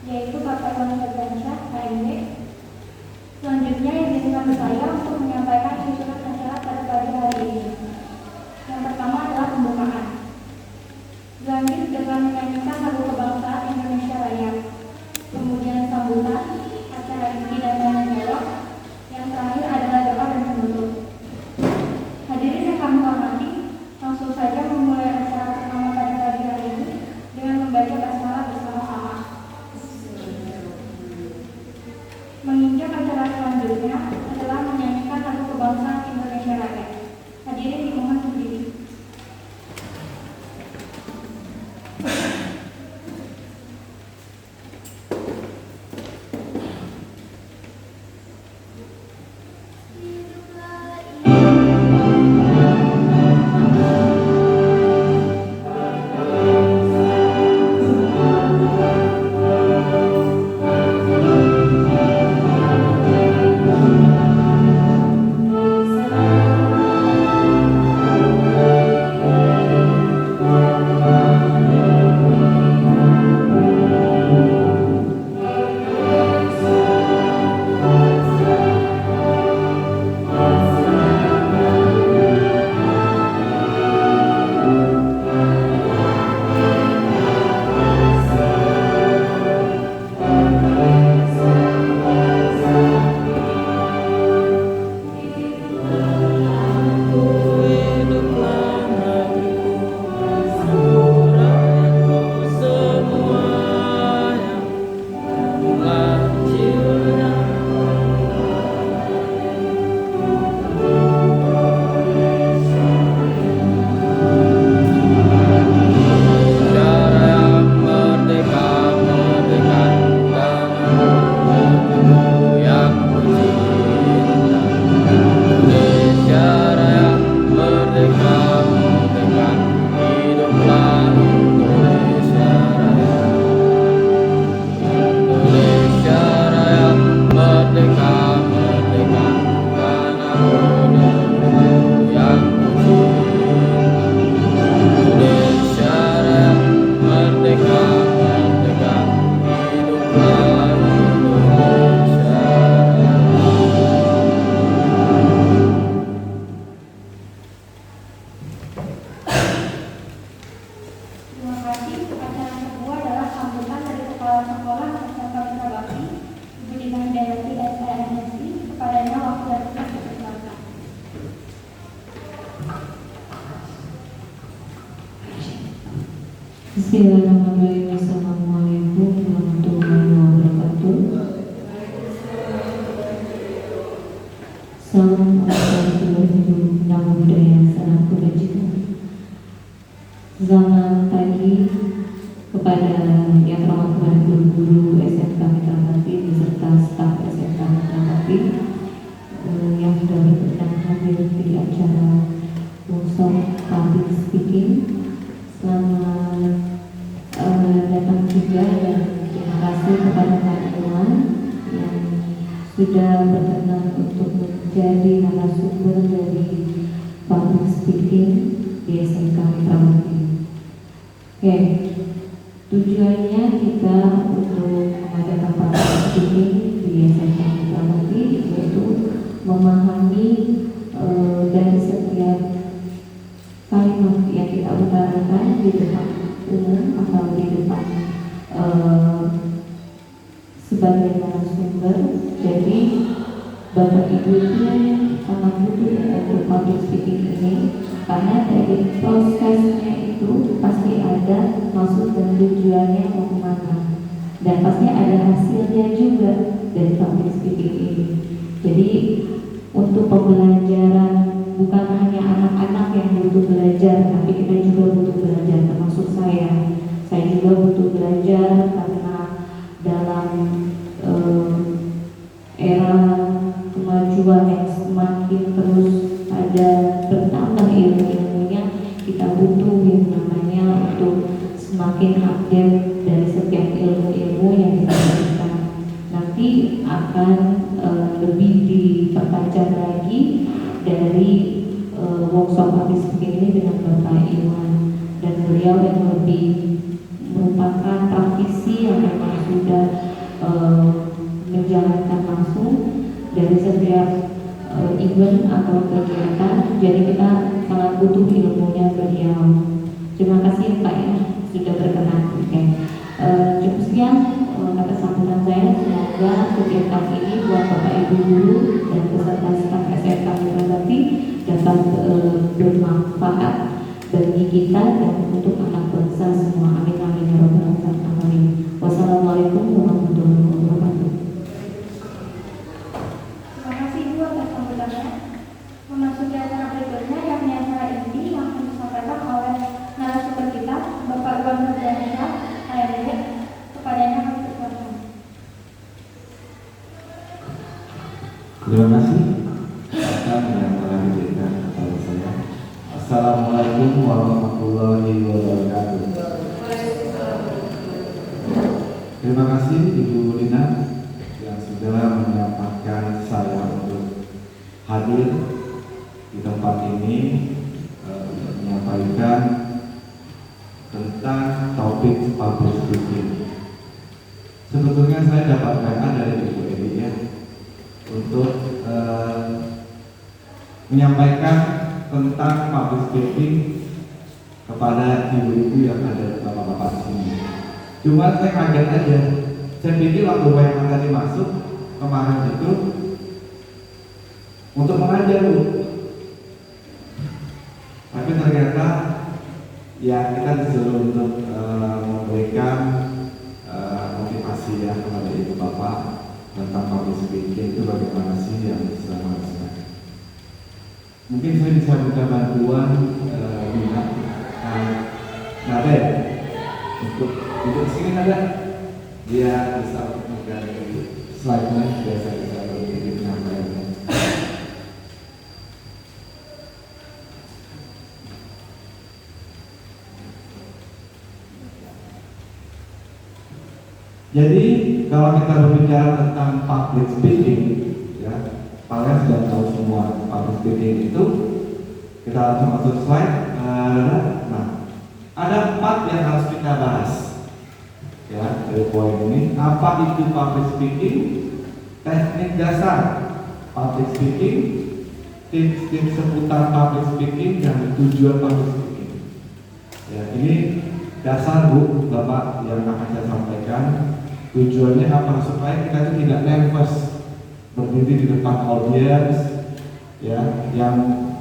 yaitu Bapak Iwan Firdansyah, HMD. Selanjutnya izinkan saya untuk menyampaikan susunan acara pada pagi hari ini. Yang pertama adalah pembukaan. Dilanjut dengan menyanyikan lagu kebangsaan Indonesia Raya. Kemudian sambutan, acara inti dan tanya jawab. Yang terakhir adalah doa dan penutup. Hadirin yang kami hormati, langsung saja memulai acara pertama pada pagi hari ini dengan membaca basmalah bersama-sama. Menginjak acara selanjutnya adalah menyanyikan lagu kebangsaan Indonesia Raya. Hadirin dimohon berdiri. Bismillahirrahmanirrahim. Assalamualaikum warahmatullahi wabarakatuh. Salam Assalamualaikum Nama budaya salam kebajikan. Selamat pagi kepada yang terhormat kepada guru-guru SMK Mitra Bakti beserta staf SMK Mitra Bakti yang sudah berkenan hadir di acara workshop public speaking. Selamat datang juga dan terima kasih kepada Pak Iwan yang sudah berkenan untuk menjadi narasumber dari public speaking di SMK Mitra Bakti. Oke, tujuannya kita untuk mengadakan public speaking di SMK Mitra Bakti yaitu memahami dari setiap kalimat yang kita utarakan di depan umum atau di depan sebagai narasumber. Jadi Bapak Ibu itu sangat butuh untuk public speaking ini karena dari prosesnya itu pasti ada maksud dan tujuannya mau kemana dan pasti ada hasilnya juga dari public speaking ini. Jadi untuk pembelajaran bukan hanya anak-anak yang butuh belajar, tapi kita juga butuh belajar, termasuk saya juga butuh belajar karena dalam era kemajuan yang semakin terus ada bertambah ilmu-ilmunya, kita butuh yang namanya untuk semakin update dari setiap ilmu-ilmu yang kita berikan. Nanti akan lebih dipertajam lagi dari workshop public speaking ini dengan Bapak Iwan, dan beliau yang lebih merupakan merupakan praktisi yang memang sudah menjalankan langsung dari setiap event atau kegiatan. Jadi kita sangat butuh ilmunya beliau. Terima kasih Pak ya sudah berkenan. Cukup sekian kata sambutan saya. Semoga kegiatan ini buat Bapak Ibu guru dan peserta staf SMK Mitra Bakti dapat bermanfaat bagi kita dan untuk anak bangsa semua. Amin amin ya rabbal alamin. Wassalamualaikum warahmatullahi wabarakatuh. Terima kasih Ibu atas sambutannya. Memasuki acara berikutnya yakni acara inti yang akan disampaikan oleh narasumber kita, Bapak Iwan Nurdiansyah, AMD. Kepadanya kami persilakan. Terima kasih atas yang telah diberikan kepada saya. Assalamualaikum warahmatullahi wabarakatuh. Terima kasih Ibu Lina yang sudah menyempatkan saya untuk hadir di tempat ini untuk menyampaikan tentang topik public speaking. Sebetulnya saya dapat WA dari Ibu Edi ya untuk menyampaikan tentang public speaking kepada ibu-ibu yang ada bapak-bapak di sini. Cuma saya kaget aja. Saya pikir waktu WA tadi masuk kemarin itu untuk mengajar Bu. Tapi ternyata ya kita disuruh untuk memberikan motivasi ya kepada ibu bapak tentang public speaking itu bagaimana sih yang bisa melakukan. Mungkin saya bisa minta bantuan Bina, Nada ya, untuk sini Nada, dia bisa mengganti slide-nya biasa bisa lebih menyampaikan. Jadi kalau kita berbicara tentang public speaking, ya kalian sudah tahu semua public speaking itu. Kita langsung masuk slide. Nah, ada 4 yang harus kita bahas. Ya, dari poin ini. Apa itu public speaking? Teknik dasar public speaking, tips-tips seputar public speaking dan tujuan public speaking. Ya, ini dasar Bu, Bapak yang akan saya sampaikan. Tujuannya apa? Supaya kita itu tidak nervous berdiri di depan audiens ya, yang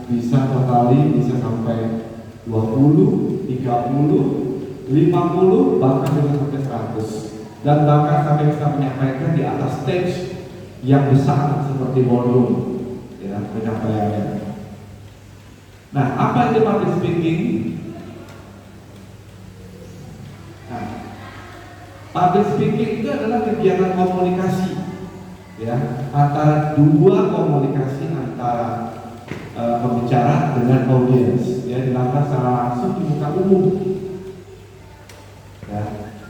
bisa totali bisa sampai 20, 30, 50, bahkan bisa sampai 100, dan bahkan sampai bisa menyampaikan di atas stage yang besar seperti ballroom ya penyampaiannya. Nah, apa itu public speaking? Public speaking itu adalah kegiatan komunikasi ya antara dua komunikasi antara pembicara dengan audiens ya, dilakukan secara langsung di muka umum ya.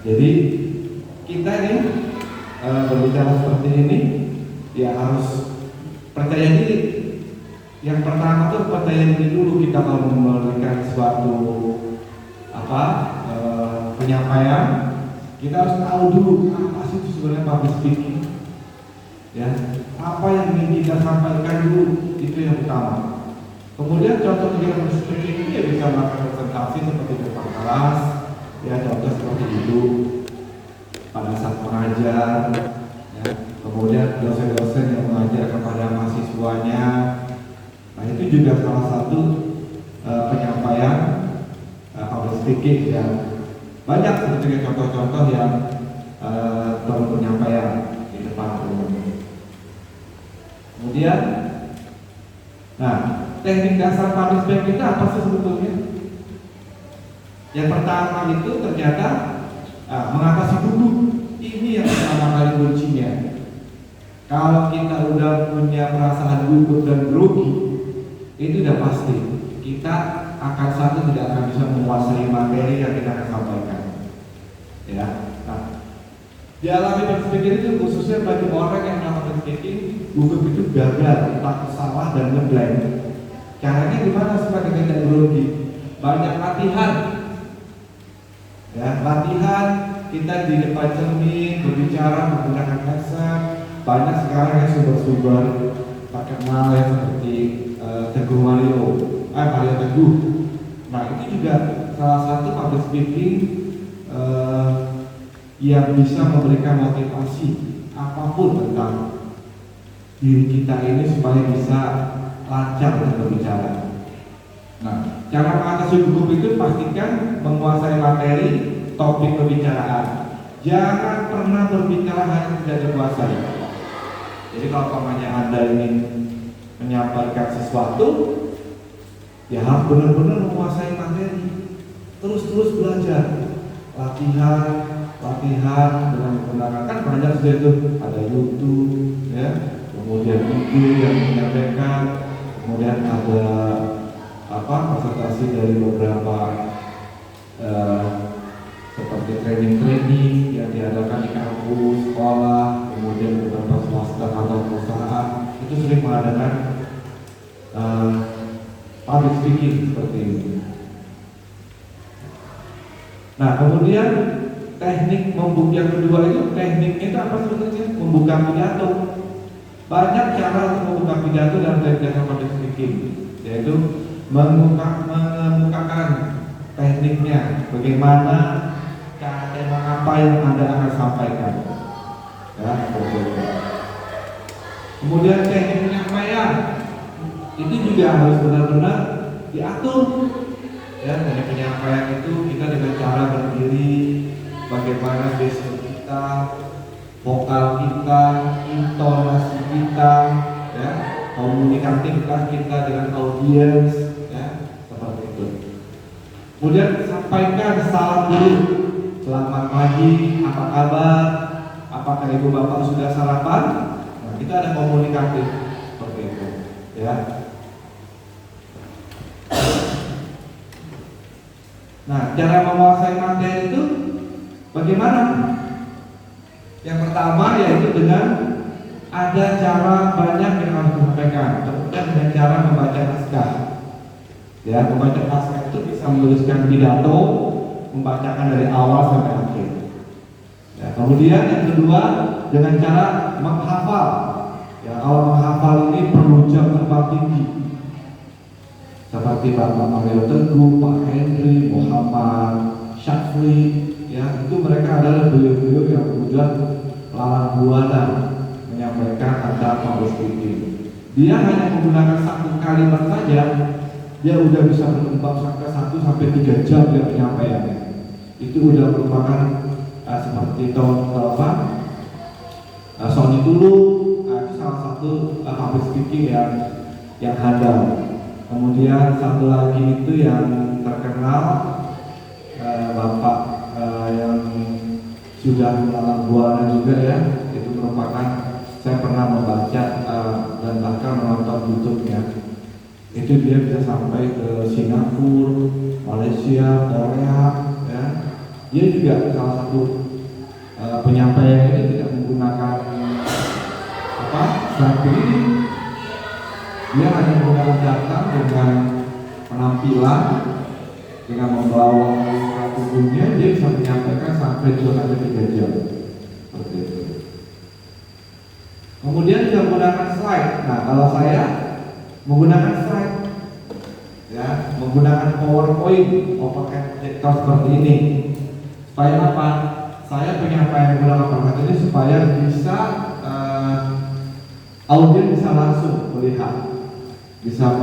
Jadi kita ini berbicara seperti ini ya harus percaya diri. Yang pertama tuh percaya diri dulu. Kita kalau memberikan suatu penyampaian, kita harus tahu dulu apa sih itu sebenarnya public speaking ya, apa yang ingin kita sampaikan dulu, itu yang utama. Kemudian contoh kegiatan public speaking ini ya bisa melakukan presentasi seperti depan kelas ya, contoh seperti itu pada saat mengajar ya. Kemudian dosen-dosen yang mengajar kepada mahasiswanya, nah itu juga salah satu penyampaian public speaking ya. Banyak sebetulnya contoh-contoh yang penyampaian di depan umum. Kemudian, nah teknik dasar public speaking itu apa sih sebetulnya? Yang pertama itu ternyata mengatasi gugup. Ini yang pertama kali kuncinya. Kalau kita udah punya perasaan gugup dan grogi, itu udah pasti kita akan tidak akan bisa menguasai materi yang kita akan sampaikan. Ya, nah, dialami public speaking itu khususnya bagi orang yang melakukan speaking, gugup itu gagal, takut salah dan ngeblank. Caranya gimana supaya kita tidak grogi? Banyak latihan. Ya, latihan kita di depan cermin berbicara menggunakan headset. Banyak sekarang ya sumber-sumber terkenal ya seperti Teguh Mario Teguh. Nah itu juga salah satu public speaking yang bisa memberikan motivasi apapun tentang diri kita ini supaya bisa lancar berbicara. Nah, cara mengatasi gugup itu pastikan menguasai materi topik pembicaraan. Jangan pernah berbicara hanya tidak dikuasai. Jadi kalau pamannya Anda ingin menyampaikan sesuatu, ya harus benar-benar menguasai materi. Terus-terus belajar, latihan dengan menggunakan, kan banyak sudah itu, ada YouTube, ya, kemudian video yang menyampaikan, kemudian ada presentasi dari beberapa seperti training yang diadakan di kampus, sekolah, kemudian beberapa swasta atau perusahaan itu sering mengadakan public speaking seperti ini. Nah, kemudian teknik membuka yang kedua itu, tekniknya itu apa sebetulnya? Membuka pidato. Banyak cara untuk membuka pidato dalam teknik public speaking, yaitu mengemukakan tekniknya, bagaimana tema apa yang Anda akan sampaikan. Ya, kemudian teknik penyampaian itu juga harus benar-benar diatur. Ya, teknik penyampaian itu kita dengan cara berdiri, bagaimana gestur kita, vokal kita, intonasi kita, ya, komunikativitas kita dengan audiens, ya, seperti itu. Kemudian sampaikan salam dulu, selamat pagi, apa kabar, apakah ibu bapak sudah sarapan? Nah, kita ada komunikatif seperti itu, ya. Nah, cara menguasai materi itu bagaimana? Yang pertama yaitu dengan ada cara banyak yang harus disampaikan, kemudian dengan cara membaca naskah. Ya, membaca naskah itu bisa menuliskan pidato, membacakan dari awal sampai akhir. Ya, kemudian yang kedua dengan cara menghafal. Ya, kalau menghafal ini perlu jam terbang tinggi. Seperti Bapak Mario Teguh, Pak Henry, Muhammad Syafri, ya itu mereka adalah beliau-beliau yang sudah lalang buana menyampaikan tentang public speaking. Dia hanya menggunakan satu kalimat saja, dia udah bisa berkembang sampai 1 sampai 3 jam dia penyampaiannya. Itu udah merupakan seperti Sony dulu, itu salah satu public speaking yang handal. Kemudian satu lagi itu yang terkenal Bapak yang sudah melalang buana juga ya, itu merupakan, saya pernah membaca dan bahkan menonton YouTube-nya. Itu dia bisa sampai ke Singapura, Malaysia, Korea, ya. Dia juga salah satu penyampaian ini tidak menggunakan slide ini. Dia hanya menggunakan data dengan penampilan, dengan membawa tubuhnya, dia bisa menyampaikan sampai 2 sampai 3 jam. Seperti itu. Kemudian juga menggunakan slide. Nah, kalau saya menggunakan slide, ya, menggunakan PowerPoint, projector seperti ini. Supaya apa? Saya penyampaian menggunakan PowerPoint ini supaya bisa audiens bisa langsung melihat. Bisa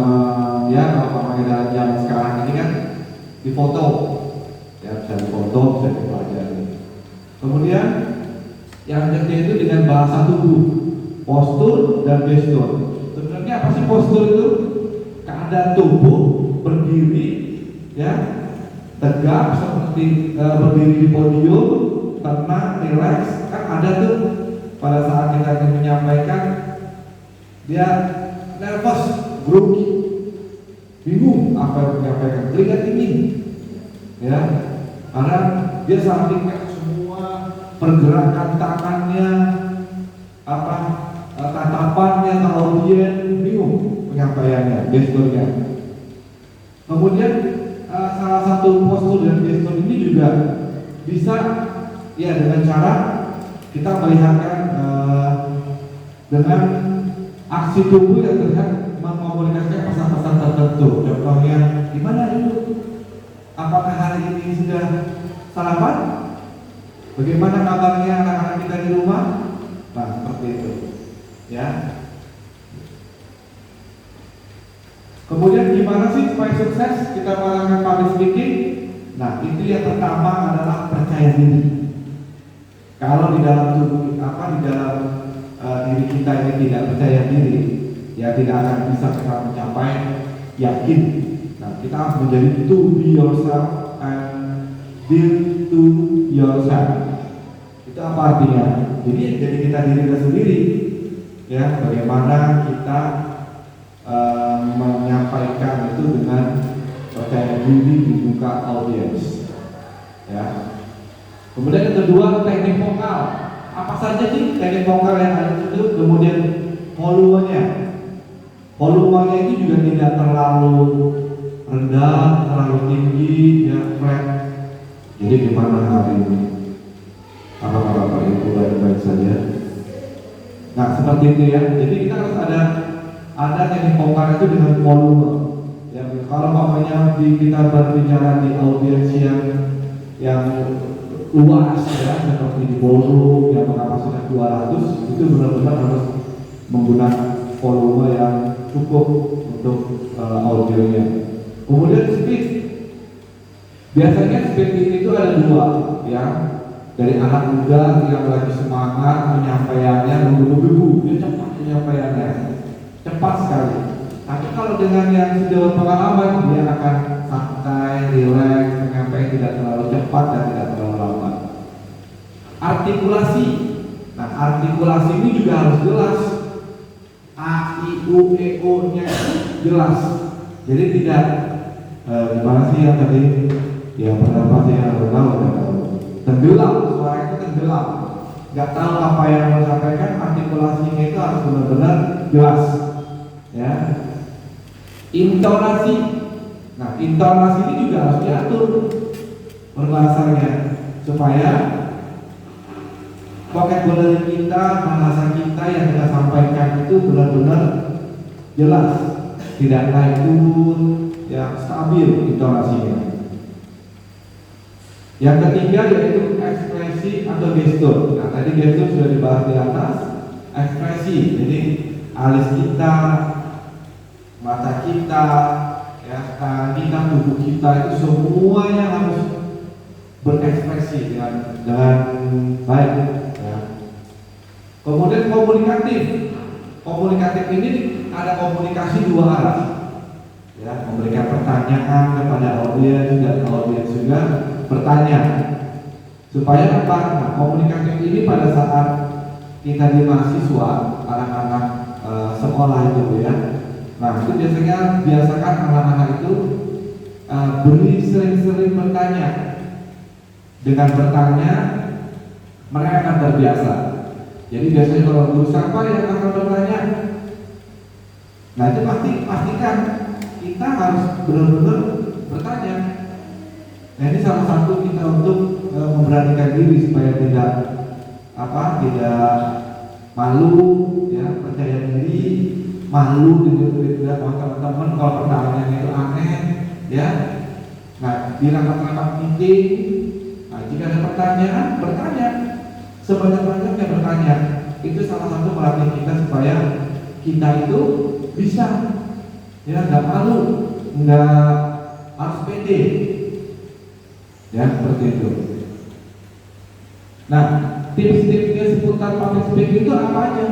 ya kalau pakai dalam sekarang ini kan difoto, ya bisa difoto, bisa dipelajari. Kemudian yang ketiga itu dengan bahasa tubuh, postur dan gestur. Sebenarnya apa sih postur itu? Keadaan tubuh berdiri, ya, tegak seperti berdiri di podium, tenang, rileks. Kan ada tuh pada saat kita ingin menyampaikan dia nervous, grogi, bingung apa yang menyampaikan, keringat dingin, ya, karena dia sampaikan semua pergerakan tangannya, tatapannya ke audiens, bingung penyampaiannya, gesturnya. Kemudian salah satu postur dan gestur ini juga bisa ya dengan cara kita melihatkan dengan aksi tubuh yang terlihat mengkomunikasikan pesan-pesan tertentu. Contohnya, gimana itu? Apakah hari ini sudah sarapan? Bagaimana kabarnya anak-anak kita di rumah? Nah, seperti itu. Ya. Kemudian gimana sih supaya sukses kita melakukan public speaking? Nah, itu yang pertama adalah percaya diri. Kalau di dalam tubuh di dalam diri kita ini tidak percaya diri, ya tidak akan bisa kita mencapai yakin. Nah, kita harus menjadi to be yourself and build to yourself. Itu apa artinya? Jadi kita diri kita sendiri, ya bagaimana kita menyampaikan itu dengan percaya diri di muka audiens. Ya. Kemudian yang kedua, teknik vokal. Apa saja sih teknik vokal yang ada itu? Kemudian volumenya. Volumenya itu juga tidak terlalu rendah, terlalu tinggi, ya flat. Jadi gimana hari ini? Apakah Bapak Ibu baik-baik saja? Nah seperti itu ya. Jadi kita harus ada teknik vokal itu dengan volume. Ya, kalau mamanya kita berbicara di audiens yang luas ya, seperti di ballroom yang kapasitas 200, itu benar-benar harus menggunakan volume yang cukup untuk audionya. Kemudian speed. Biasanya speed ini itu ada dua, ya. Dari anak muda yang lagi semangat menyampaikannya, menggebu-gebu, dia cepat penyampaiannya, cepat sekali. Tapi kalau dengan yang sudah berpengalaman, dia akan santai, rileks, menyampaikan tidak terlalu cepat dan tidak terlalu lambat. Artikulasi. Nah, artikulasi ini juga harus jelas. A, I, U, E, O nya jelas. Jadi tidak gimana sih yang tadi yang pertama saya tahu tenggelam, suara itu tenggelam, nggak tahu apa yang mau sampaikan. Artikulasinya itu harus benar-benar jelas, ya. Intonasi. Nah, intonasi ini juga harus diatur berbahasanya supaya vocabulary kita, bahasa kita yang kita sampaikan itu benar-benar jelas, tidak naik turun, ya stabil intonasinya. Yang ketiga yaitu ekspresi atau gestur. Nah, tadi gestur sudah dibahas di atas. Ekspresi, jadi alis kita, mata kita, ya, tangan kita, tubuh kita itu semuanya harus berekspresi dengan baik. Ya. Kemudian komunikatif. Komunikatif ini ada komunikasi dua arah. Ya, memberikan pertanyaan kepada audiens dan audiens juga bertanya. Supaya apa? Nah, komunikatif ini pada saat kita di mahasiswa, anak-anak sekolah itu ya. Nah, itu biasakan anak-anak itu sering-sering bertanya. Dengan bertanya, mereka akan terbiasa. Jadi biasanya kalau guru siapa yang akan bertanya, nah itu pastikan kita harus benar-benar bertanya. Nah ini salah satu kita untuk memberanikan diri supaya tidak malu, ya, percaya diri, malu tidak teman-teman kalau pertanyaannya itu aneh, ya. Nah di rapat-rapat meeting, nah, jika ada pertanyaan, bertanya sebanyak-banyaknya bertanya. Itu salah satu melatih kita supaya kita itu bisa, ya, nggak malu, nggak harus pede, ya seperti itu. Nah, tips-tipsnya seputar public speaking itu apa aja?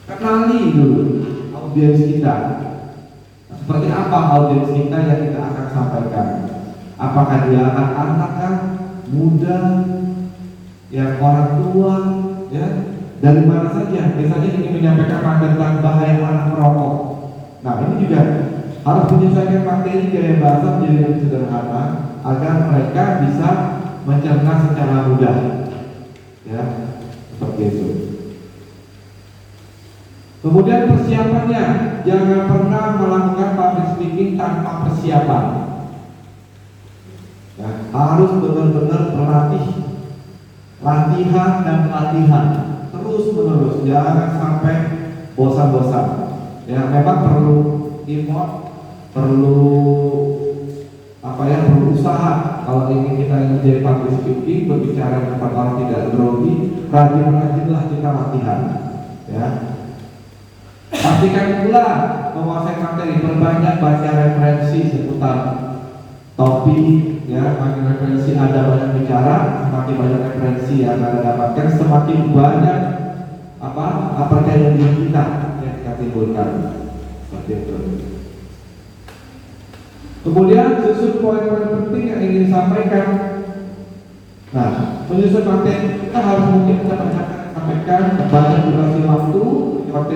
Kenali dulu audiens kita. Seperti apa audiens kita yang kita akan sampaikan? Apakah dia anak-anak kan, muda, yang orang tua, ya, dari mana saja? Biasanya ingin menyampaikan tentang bahaya anak merokok. Nah, ini juga harus menyesuaikan materi gaya bahasa menjadi lebih sederhana agar mereka bisa mencerna secara mudah, ya, seperti itu. Kemudian persiapannya, jangan pernah melakukan public speaking tanpa persiapan. Ya, harus benar-benar berlatih, latihan dan latihan terus menerus, jangan sampai bosan-bosan. Ya, memang perlu effort, perlu perlu usaha. Kalau ingin kita menjadi public speaking, berbicara di depan orang tidak grogi, rajin-rajinlah kita latihan. Ya, pastikan pula menguasai materi, berbanyak baca referensi seputar topik. Ya, makin referensi Anda banyak bicara, semakin banyak referensi yang Anda dapatkan, semakin banyak percaya diri kita yang kita timbulkan. Seperti itu. Kemudian susun poin-poin penting yang ingin disampaikan. Nah, menyusun materi kita harus mungkin kita sampaikan banyak durasi waktu,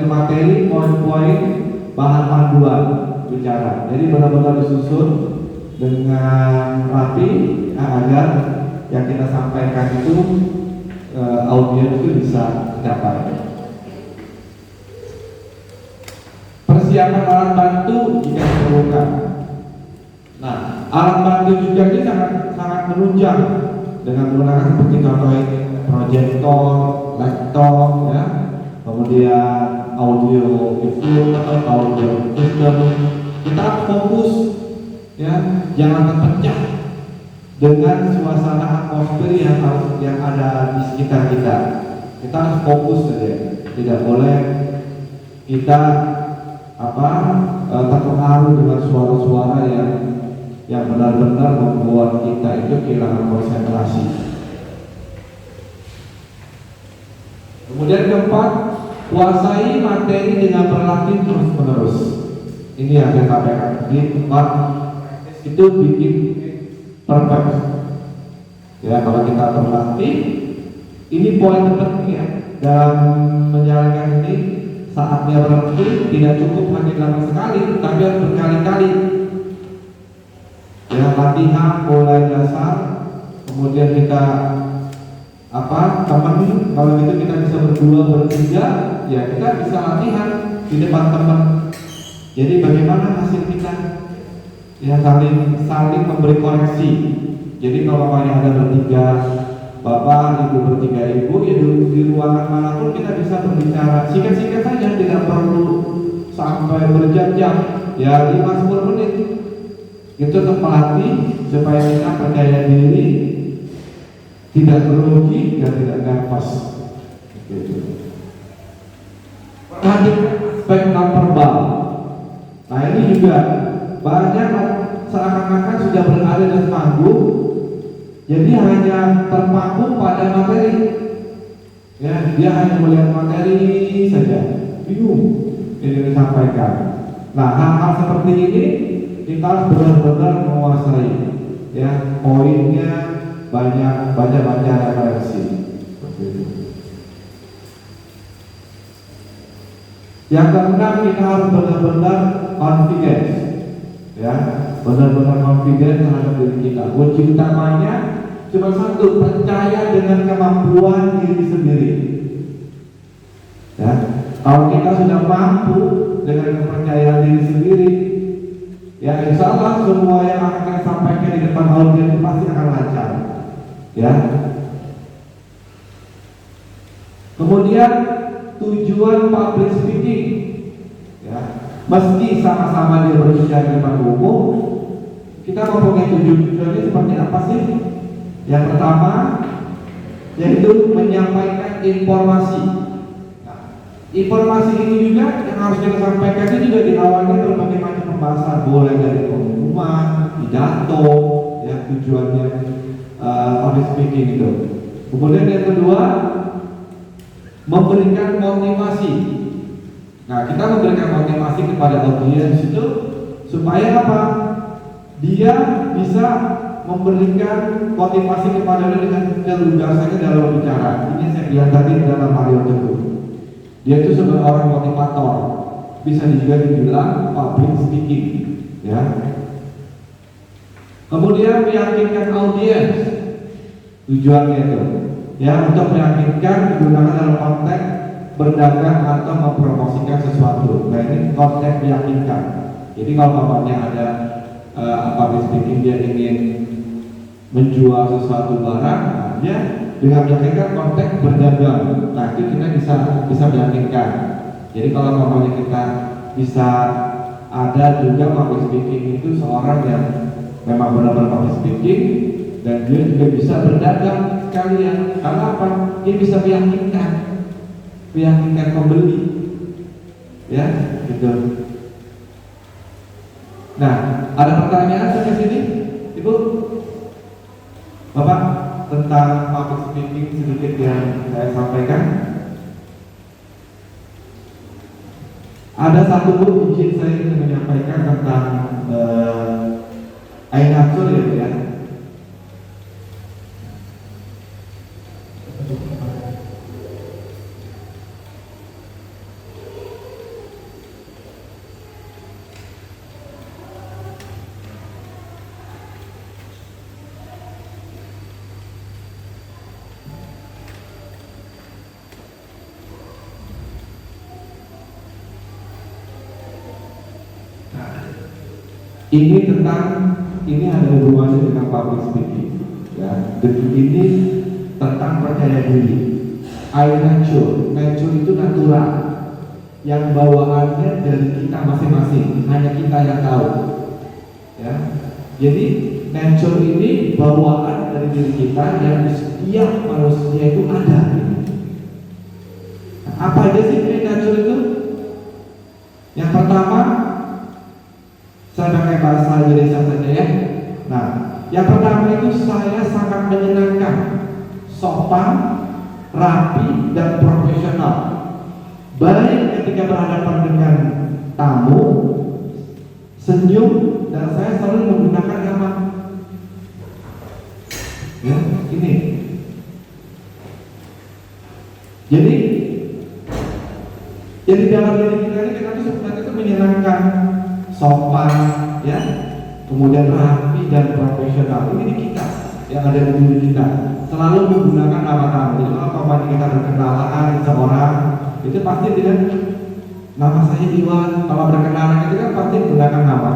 materi, poin-poin, bahan panduan bicara. Jadi benar-benar disusun dengan rapi agar yang kita sampaikan itu audiens itu bisa tercapai. Persiapan alat bantu jika diperlukan. Nah, alat bantu juga ini sangat menunjang dengan menggunakan seperti contoh ini proyektor, laptop, ya, kemudian audio visual atau audio system. Kita fokus, ya, jangan terpecah dengan suasana atmosfer yang ada di sekitar kita. Kita harus fokus saja, tidak boleh kita terpengaruh dengan suara-suara yang benar-benar membuat kita itu kehilangan konsentrasi. Kemudian keempat, kuasai materi dengan berlatih terus-menerus. Ini yang saya sampaikan. Di tempat itu bikin perfect. Ya, kalau kita berlatih, ini poin terpenting ya dalam menjalankan ini. Saatnya berlatih tidak cukup hanya dalam sekali, tapi harus berkali-kali. Ya, latihan mulai dasar, kemudian kita teman, kalau gitu kita bisa berdua bertiga, ya kita bisa latihan di depan teman. Jadi bagaimana hasil kita? Ya, saling memberi koreksi. Jadi kalau ada bertiga bapak, ibu, bertiga ibu, ya di ruangan manapun kita bisa berbicara singkat-singkat saja, tidak perlu sampai berjam-jam. Ya, 5-10 menit. Itu untuk melatih supaya kita percaya diri, tidak grogi dan tidak nervous. Perhatikan aspek non-verbal. Nah, ini juga banyak seakan-akan sudah berada di panggung, jadi hanya terpaku pada materi. Ya, dia hanya melihat materi saja, bingung yang disampaikan. Nah, hal-hal seperti ini kita harus benar-benar menguasai. Ya, poinnya banyak baca referensi. Yang keenam, kita harus benar-benar confidence. Ya, benar-benar confidence terhadap diri kita. Kunci utamanya cuma satu, percaya dengan kemampuan diri sendiri. Ya, kalau kita sudah mampu dengan kepercayaan diri sendiri, ya insya Allah semua yang akan kita sampaikan di depan audiens pasti akan lancar. Ya. Kemudian tujuan public speaking, ya, meski sama-sama dia berbicara di depan umum, kita mempunyai tujuannya seperti apa sih? Yang pertama, yaitu menyampaikan informasi. Nah, informasi ini juga yang harus kita sampaikan itu juga diawali berbagai macam pembahasan, mulai dari pengumuman, pidato, ya, tujuannya public speaking itu. Kemudian yang kedua, memberikan motivasi. Nah, kita memberikan motivasi kepada audiens itu supaya apa? Dia bisa memberikan motivasi kepada dia dengan kelugasannya dalam bicara. Ini saya bilang tadi dalam Mario Teguh. Dia itu sebagai orang motivator, bisa juga dibilang public speaking. Ya. Kemudian meyakinkan audiens, tujuannya itu, ya, untuk meyakinkan digunakan dalam konteks berdagang atau mempromosikan sesuatu. Nah, ini konteks meyakinkan. Jadi kalau bapaknya ada public speaking, dia ingin menjual sesuatu barang, nah, dia dengan meyakinkan konteks berdagang. Nah itu kita bisa meyakinkan. Jadi kalau namanya kita bisa ada juga public speaking itu seorang yang memang benar-benar public speaking dan dia juga bisa berdagang sekalian. Karena apa? Dia bisa meyakinkan pembeli, ya gitu. Nah, ada pertanyaan sampai sini, Ibu, Bapak, tentang public speaking sedikit yang saya sampaikan. Ada satu buku izin saya ingin menyampaikan tentang Ainatur ya. Ini ada hubungannya dengan public speaking. Ya, ini tentang percaya diri. Nature itu natural, yang bawaannya dari kita masing-masing, hanya kita yang tahu. Ya, jadi nature ini bawaan dari diri kita yang di setiap manusia itu ada. Nah, apa aja sih nature itu? Yang pertama, saya pakai bahasa Indonesia saja ya. Nah, yang pertama itu saya sangat menyenangkan, sopan, rapi, dan profesional. Baik ketika berhadapan dengan tamu, senyum, dan saya selalu menggunakan nama. Ya, ini. Jadi dalam diri kita ini kita tuh sebenarnya itu menyenangkan, sopan, ya, kemudian rapi dan profesional. Ini di kita yang ada di diri kita. Selalu menggunakan nama kamu. Jadi kalau kita berkenalan seorang, itu pasti dengan nama saya Iwan. Kalau berkenalan itu kan pasti menggunakan nama.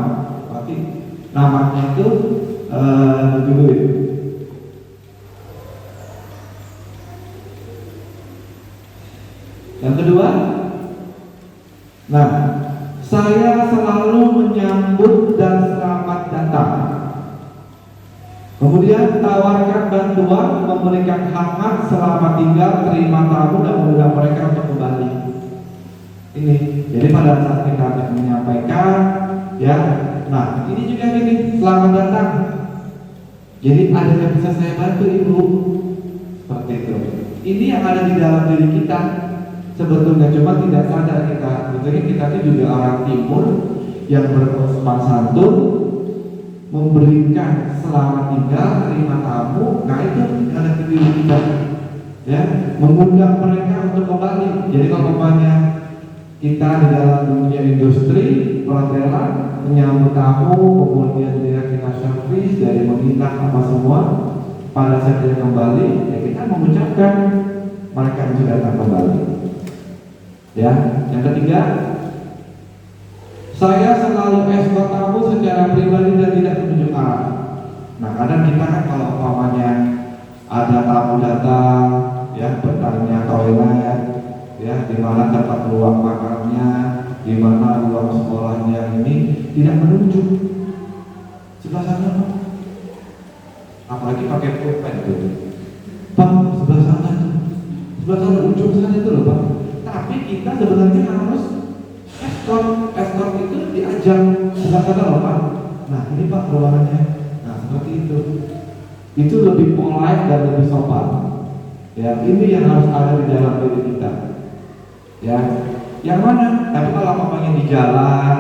Pasti namanya itu dulu. Yang kedua, nah, saya selalu menyambut dan selamat datang. Kemudian tawarkan bantuan, memberikan hangat, selamat tinggal, terima tamu dan mengundang mereka untuk kembali. Ini, jadi pada saat kita menyampaikan, ya, nah ini juga gini, selamat datang. Jadi ada yang bisa saya bantu Ibu, seperti itu. Ini yang ada di dalam diri kita. Sebetulnya cuma tidak sadar kita. Betulnya kita itu juga orang timur yang bersopan santun, memberikan selamat tinggal, terima tamu. Nah itu ada di diri kita, ya, mengundang mereka untuk kembali. Jadi kalau umpamanya kita di dalam dunia industri, perhotelan, menyambut tamu, kemudian kita servis dari meminta apa semua, pada saat dia kembali, ya kita mengucapkan mereka yang sudah datang kembali. Ya, yang ketiga, saya selalu escort tamu secara pribadi dan tidak menunjuk arah. Nah, kadang kita kan kalau umpamanya ada tamu datang, ya, bertanya toilet, ya, di mana tempat ruang makannya, di mana ruang sekolahnya, ini tidak menunjuk sebelah sana, apalagi pakai pulpen itu, Pak, sebelah sana ujung sana itu loh Pak. Tapi kita sebenarnya harus escort itu diajak sebelah sana loh Pak. Nah ini Pak ruangannya. Nah seperti itu. Itu lebih polite dan lebih sopan. Ya ini yang harus ada di dalam diri kita. Ya, yang mana? Tapi kalau apanya di jalan,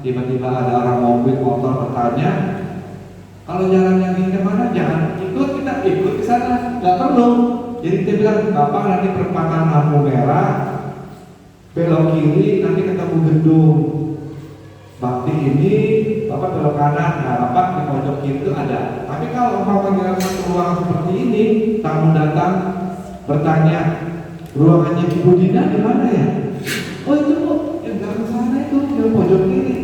tiba-tiba ada orang mobil motor bertanya, kalau jalannya ini kemana? Jangan ikut, kita ikut ke sana, nggak perlu. Jadi kita bilang, Bapak nanti perempatan lampu merah, belok kiri, nanti ketemu gedung bakti ini, Bapak belok kanan, nah Bapak di pojok kiri itu ada. Tapi kalau mau panggilan satu ruangan seperti ini, tamu datang bertanya, ruangannya Ibu Dina di mana ya? Oh itu Bu, yang dalam sana itu, yang pojok kiri.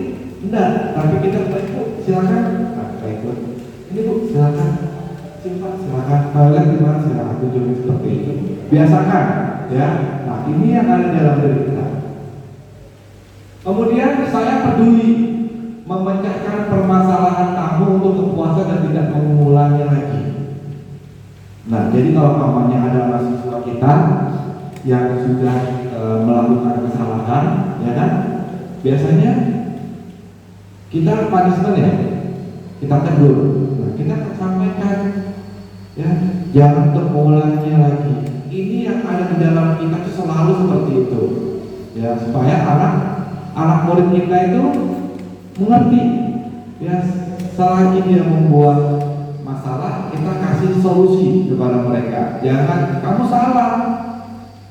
Enggak, tapi kita bilang, Bu silakan, nah kita ikut. Ini Bu silakan. Simpan silakan, toilet di mana silakan kunjungi seperti itu. Biasakan, ya. Nah ini yang ada dalam diri kita. Kemudian saya peduli memecahkan permasalahan tamu untuk kepuasan dan tidak mengulangnya lagi. Nah, jadi kalau namanya ada mahasiswa kita yang sudah melakukan kesalahan, ya kan? Biasanya kita punishment ya, kita tegur. Nah, kita sampaikan, ya, jangan terulangi lagi. Ini yang ada di dalam kita itu selalu seperti itu, ya, supaya anak murid kita itu mengerti, ya, selagi dia membuat masalah, kita kasih solusi kepada mereka. Jangan kamu salah,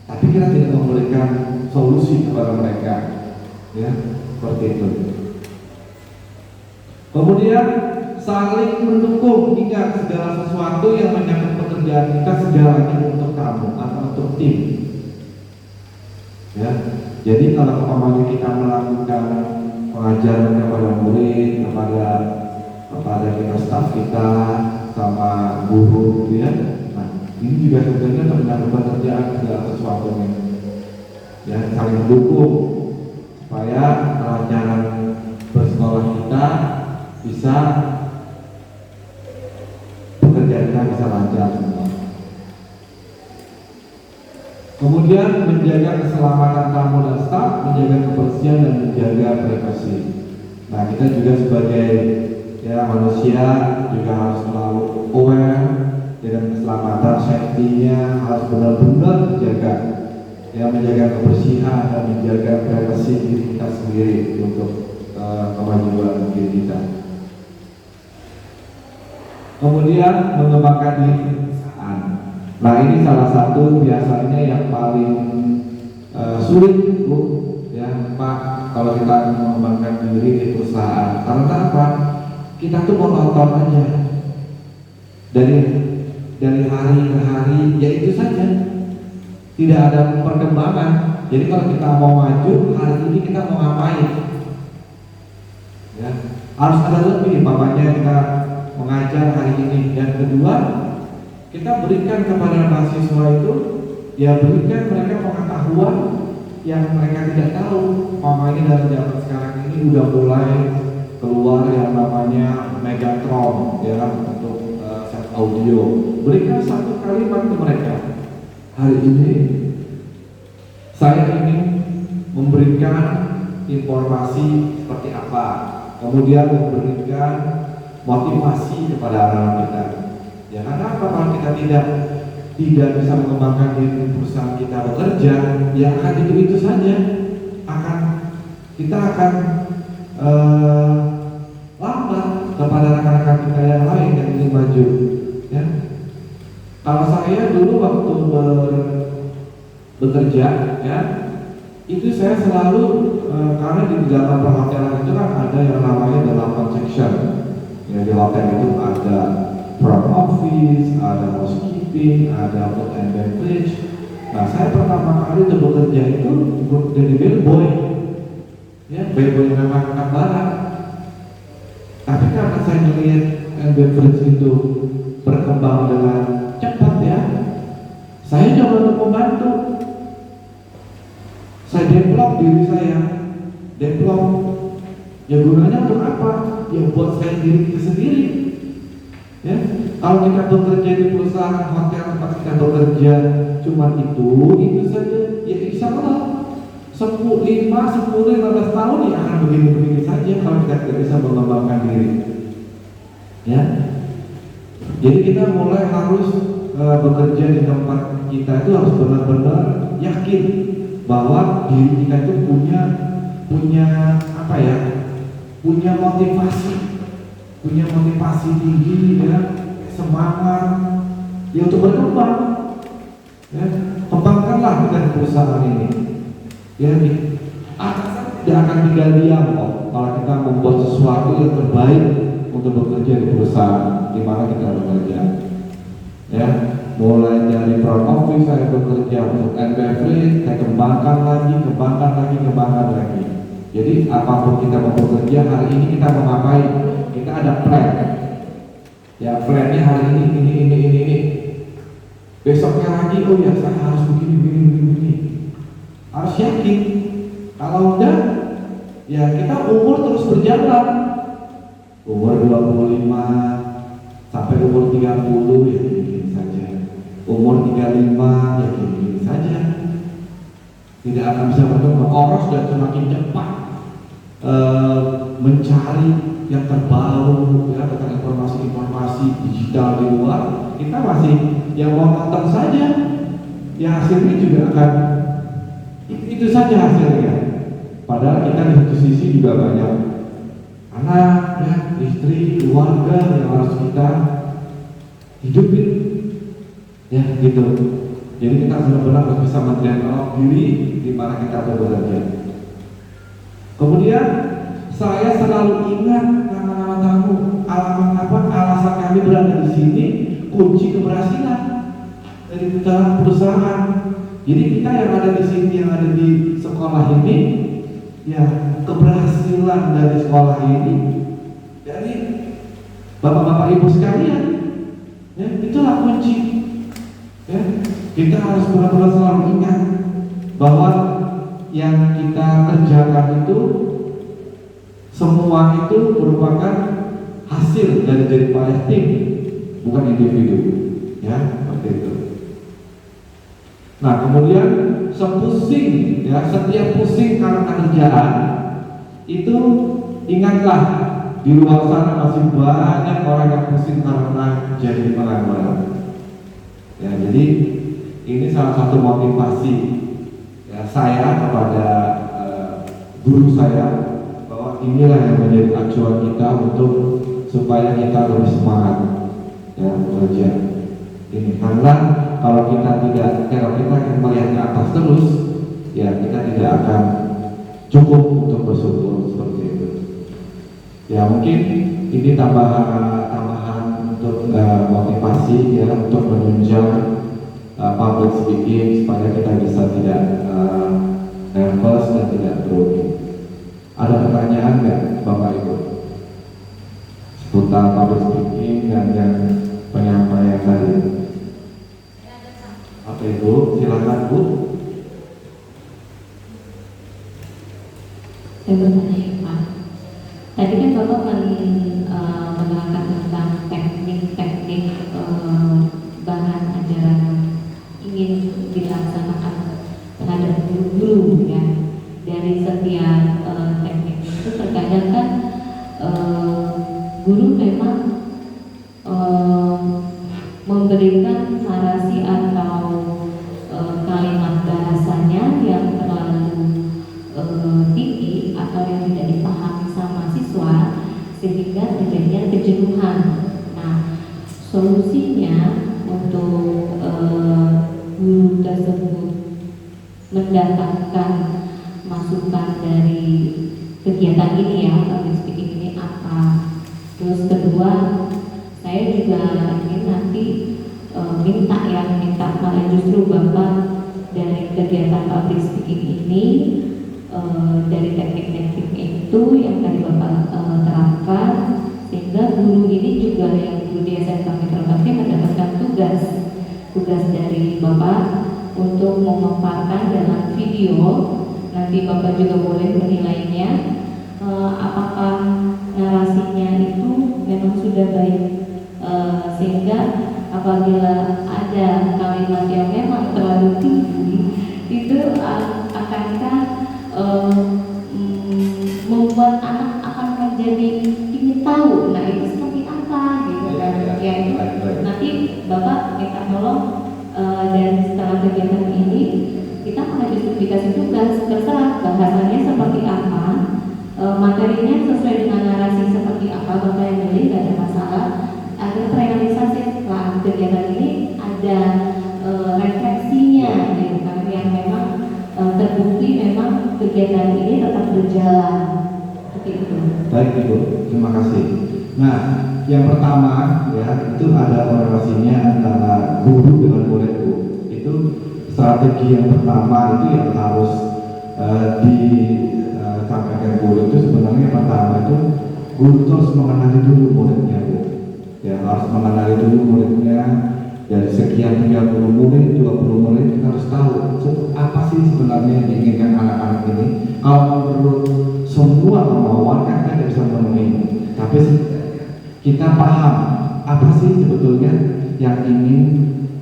tapi kita tidak memberikan solusi kepada mereka, ya, seperti itu. Kemudian saling mendukung. Ingat, segala sesuatu yang menyangkut pekerjaan kita segalanya untuk kamu atau untuk tim, ya. Jadi kalau umpamanya kita melakukan pengajaran kepada murid, kepada kita staf kita sama guru, gitu ya. Nah, ini juga sebenarnya menyangkut pekerjaan segala sesuatunya, ya, saling mendukung supaya kelancaran bersekolah kita bisa, pekerjaan kita bisa lancar semua. Kemudian menjaga keselamatan tamu dan staf, menjaga kebersihan dan menjaga privasi. Nah, kita juga sebagai, ya, manusia juga harus selalu aware dengan keselamatan, safety-nya harus benar-benar dijaga, ya, menjaga kebersihan dan menjaga privasi diri kita sendiri untuk kemajuan diri kita. Kemudian mengembangkan diri perusahaan. Nah, ini salah satu biasanya yang paling sulit, Bu, ya, Pak, kalau kita mengembangkan diri di perusahaan. Karena apa? Kita tuh monoton aja dari hari ke hari, ya itu saja, tidak ada perkembangan. Jadi kalau kita mau maju, hari ini kita mau ngapain, ya, harus ada lebih. Papanya kita mengajar hari ini. Dan kedua, kita berikan kepada mahasiswa itu, ya, berikan mereka pengetahuan yang mereka tidak tahu. Mamanya dalam zaman sekarang ini udah mulai keluar yang namanya Megatron, ya, untuk set audio. Berikan satu kalimat ke mereka. Hari ini saya ingin memberikan informasi seperti apa, kemudian memberikan motivasi kepada anak-anak kita. Ya, karena apa? Kalau kita tidak bisa mengembangkan diri perusahaan kita bekerja, ya akan itu saja. Kita akan lambat kepada rekan-rekan kita yang lain yang ingin maju. Ya, kalau saya dulu waktu bekerja, ya, itu saya selalu karena di dalam perhotelan itu kan ada yang namanya 8 section. Ya, di hotel itu ada front office, ada housekeeping, ada food and beverage. Nah, saya pertama kali untuk bekerja itu jadi bellboy, ya, bellboy yang memang angkat barang. Tapi karena saya melihat beverage itu berkembang dengan cepat, ya, saya coba untuk membantu. Saya develop diri saya, ya, gunanya untuk apa? Ya, buat saya diri kita sendiri. Ya, kalau kita bekerja di perusahaan hotel tempat kita bekerja cuma itu saja, ya insya Allah 10-15 tahun ya akan begini-begini saja kalau kita tidak bisa mengembangkan diri. Ya, jadi kita mulai harus bekerja di tempat kita itu harus benar-benar yakin bahwa diri kita itu punya apa ya? Punya motivasi tinggi, ya, semangat, ya, untuk berkembang. Ya, kembangkanlah dengan perusahaan ini. Ya, atasan tidak akan tinggal diam kok kalau kita membuat sesuatu yang terbaik untuk bekerja di perusahaan di mana kita bekerja. Ya, mulai dari front office saya bekerja untuk beverage, saya kembangkan lagi. Jadi apapun kita mau bekerja hari ini kita mau ngapain, kita ada plan. Ya, plannya hari ini Besoknya lagi, oh ya saya harus begini. Harus yakin. Kalau enggak, ya kita umur terus berjalan. Umur 25 sampai umur 30 ya gini saja. Umur 35 ya gini saja. Tidak akan bisa berkembang. Orang sudah semakin cepat mencari yang terbaru ya, tentang informasi digital di luar. Kita masih yang mau nonton saja, ya hasilnya juga akan itu saja hasilnya. Padahal kita di satu sisi juga banyak anak, ya, istri, keluarga yang harus kita hidupin, ya gitu. Jadi kita benar-benar harus bisa mendevelop diri di mana kita bekerja. Kemudian saya selalu ingat nama-nama tamu, alasan kami berada di sini, kunci keberhasilan dari perusahaan. Jadi kita yang ada di sini, yang ada di sekolah ini, ya keberhasilan dari sekolah ini, dari bapak-bapak ibu sekalian, ya itulah kunci. Ya, kita harus benar-benar selalu ingat bahwa yang kita kerjakan itu semua itu merupakan hasil dari jeripayah tim, bukan individu, ya seperti itu. Nah kemudian sepusing, ya setiap pusing karena kerjaan itu ingatlah di luar sana masih banyak orang yang pusing karena jadi pengangguran. Ya jadi ini salah satu motivasi ya, saya kepada guru saya bahwa inilah yang menjadi acuan kita untuk supaya kita lebih semangat ya bekerja ini, karena kalau kita akan melihat ke atas terus ya kita tidak akan cukup untuk bersyukur seperti itu. Ya mungkin ini tambahan untuk motivasi ya untuk menunjang public speaking supaya kita bisa tidak nervous dan tidak grogi. Ada pertanyaan nggak Bapak Ibu seputar public speaking dan yang penyampaian tadi? Apa Ibu? Silakan Bu. Saya bertanya Pak, tadi kan Bapak menerangkan tentang teknik-teknik bahan ajaran ingin dilaksanakan terhadap guru-guru ya. Dari setiap teknik itu terkadang kan guru memang memberikan narasi atau kalimat bahasanya yang terlalu tinggi atau yang tidak dipahami sama siswa sehingga terjadinya kejenuhan. Nah, solusinya untuk guru tersebut mendatangkan masukan dari kegiatan ini ya, public speaking ini apa? Terus kedua, saya juga ingin nanti minta malah justru Bapak dari kegiatan public speaking ini dari teknik-teknik itu yang tadi Bapak terapkan sehingga guru ini juga yang guru di SMK Mitra Bakti mendapatkan tugas dari Bapak untuk memaparkan dalam video. Nanti Bapak juga boleh menilainya apakah narasinya itu memang sudah baik sehingga apabila ada kalimat yang memang terlalu tinggi itu akankah membuat anak akan menjadi ingin tahu nah itu seperti apa gitu kan ya itu nanti Bapak minta tolong dan setelah kegiatan ini kita mengajukan dikasih tugas terserah bahasanya seperti apa materinya sesuai dengan narasi seperti apa Bapak yang milih tidak ada masalah agar terrealisasi setelah kegiatan ini ada refleksinya gitu kan yang memang terbukti memang kegiatan ini tetap berjalan seperti itu. Baik Ibu, terima kasih. Nah, yang pertama ya itu ada korelasinya antara guru dengan murid Bu. Itu strategi yang pertama itu yang harus disampaikan guru itu sebenarnya pertama itu guru itu harus mengenali dulu muridnya Bu. Ya harus mengenali dulu muridnya dari sekian 30 murid, 20 murid, kita harus tahu apa sih sebenarnya yang diinginkan anak-anak ini. Kalau menurut semua kemauan kan kita tidak bisa memenuhi, tapi kita paham apa sih sebetulnya yang ingin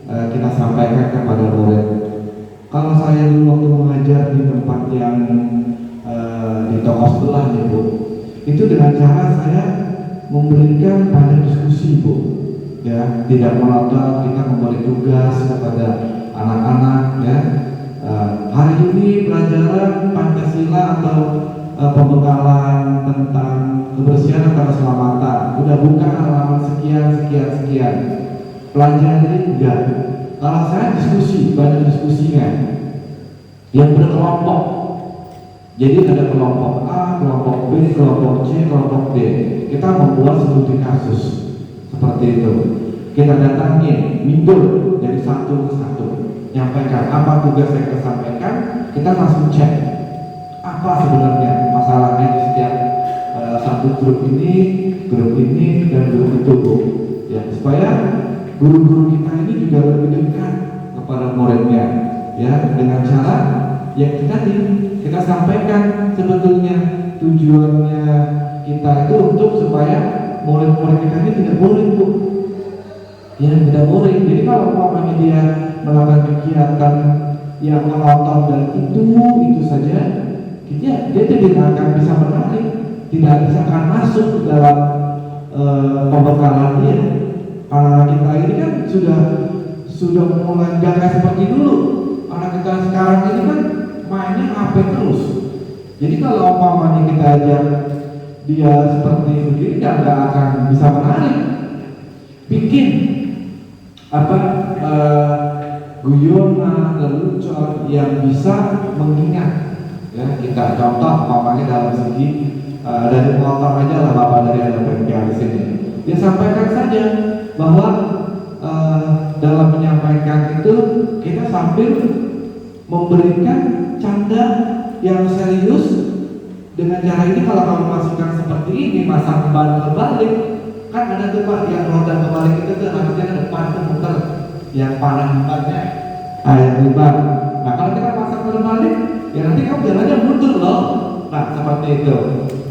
kita sampaikan kepada murid. Kalau saya dulu waktu mengajar di tempat yang di toko sebelah nih Bu, itu dengan cara saya memberikan banyak diskusi Bu, ya, tidak monoton, kita memberi tugas kepada anak-anak, ya. Hari ini pelajaran Pancasila atau pembekalan tentang kebersihan atau keselamatan, udah buka halaman sekian, pelajari enggak. Kalau saya diskusi, banyak diskusinya yang berkelompok. Jadi ada kelompok A, kelompok B, kelompok C, kelompok D. Kita membuat studi kasus seperti itu. Kita datangi minggu dari satu ke satu, nyampaikan apa tugas yang kita sampaikan. Kita langsung cek apa sebenarnya masalahnya di setiap satu grup ini, dan grup itu Bu. Ya, supaya guru-guru kita ini juga lebih dekat kepada muridnya, ya, dengan cara yang kita sampaikan sebetulnya tujuannya kita itu untuk supaya murid-murid kita ini tidak boring Bu, ya, tidak boring. Jadi kalau umpamanya dia melakukan kegiatan yang monoton dan itu saja, dia tidak akan bisa menarik, tidak bisa akan masuk ke dalam pembekalan dia. Anak kita ini kan sudah mulai gak seperti dulu. Anak kita sekarang ini kan mainnya HP terus. Jadi kalau umpamanya kita ajak dia seperti begini, nggak akan bisa menarik. Bikin guyonan, lelucon yang bisa mengingat. Ya, kita contoh umpamanya dalam segi dari motor aja lah, Bapak dari ada bengkel di sini. Dia sampaikan saja bahwa dalam menyampaikan itu kita sambil memberikan canda yang serius. Dengan cara ini kalau kamu masukkan seperti ini, masang ban kebalik, kan ada tuh Pak yang roda kebalik itu tuh harusnya ke depan tuh muter, yang panah bannya yang di ban. Nah kalau kita pasang kebalik, ya nanti kamu jalannya mundur loh. Nah seperti itu.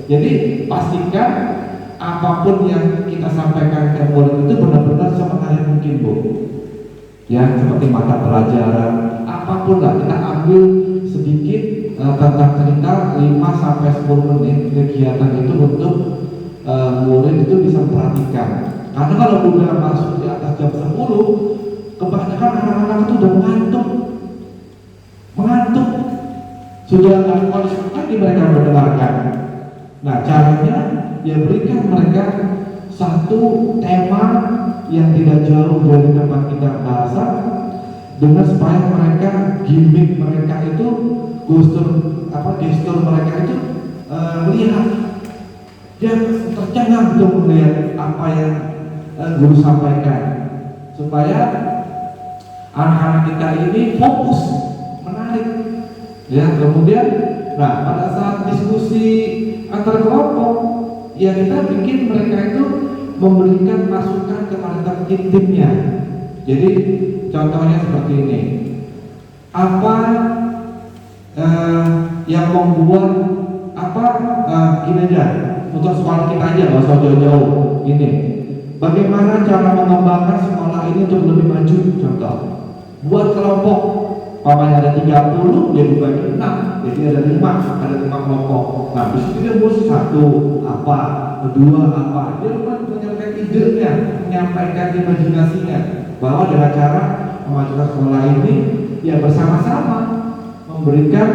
Jadi pastikan apapun yang kita sampaikan ke murid itu benar-benar semenarik mungkin Bu. Ya, seperti mata pelajaran, apapun lah, kita ambil sedikit tentang cerita 5-10 menit kegiatan itu untuk murid itu bisa memperhatikan. Karena kalau udah masuk di atas jam 10, kebanyakan anak-anak itu udah mengantuk, sudah nggak konsisten lagi mereka mendengarkan. Nah caranya ya berikan mereka satu tema yang tidak jauh dari tempat kita bahasa, dengan supaya mereka gimmick mereka itu gestur mereka itu melihat, dia tercengang untuk melihat apa yang guru sampaikan, supaya anak-anak kita ini fokus, menarik. Ya, kemudian, nah pada saat diskusi antar kelompok, ya kita bikin mereka itu memberikan masukan kepada timnya. Jadi contohnya seperti ini, apa yang membuat gini aja, untuk sekolah kita aja, nggak usah jauh-jauh. Gini, bagaimana cara mengembangkan sekolah ini untuk lebih maju? Contoh, buat kelompok, umpamanya ada 30, dia dibagi 6, jadi ada 5 kelompok. Nah, di situ dia buat satu apa, kedua apa, dia menyampaikan idenya, menyampaikan imajinasinya, bahwa dengan cara memajukan sekolah ini, ya bersama-sama memberikan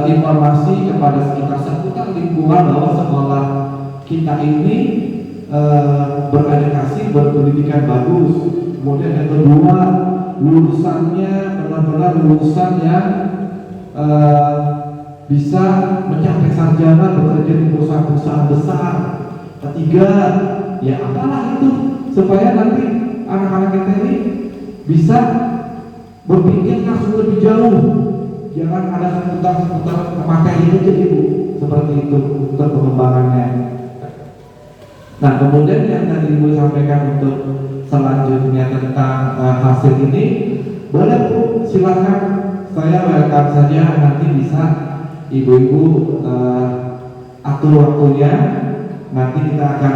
informasi kepada sekitar lingkungan bahwa sekolah kita ini beredukasi, berpendidikan bagus. Kemudian yang kedua, lulusannya benar-benar lulusan yang bisa mencapai sarjana, bekerja di perusahaan-perusahaan besar. Ketiga, ya apalah itu, supaya nanti anak-anak kita ini bisa berpikir langsung lebih jauh. Jangan ada seputar materi itu jadi Bu, seperti itu untuk pengembangannya. Nah, kemudian yang tadi Ibu sampaikan untuk selanjutnya tentang hasil ini, boleh Bu, silakan, saya welcome saja, nanti bisa Ibu-ibu atur waktunya. Nanti kita akan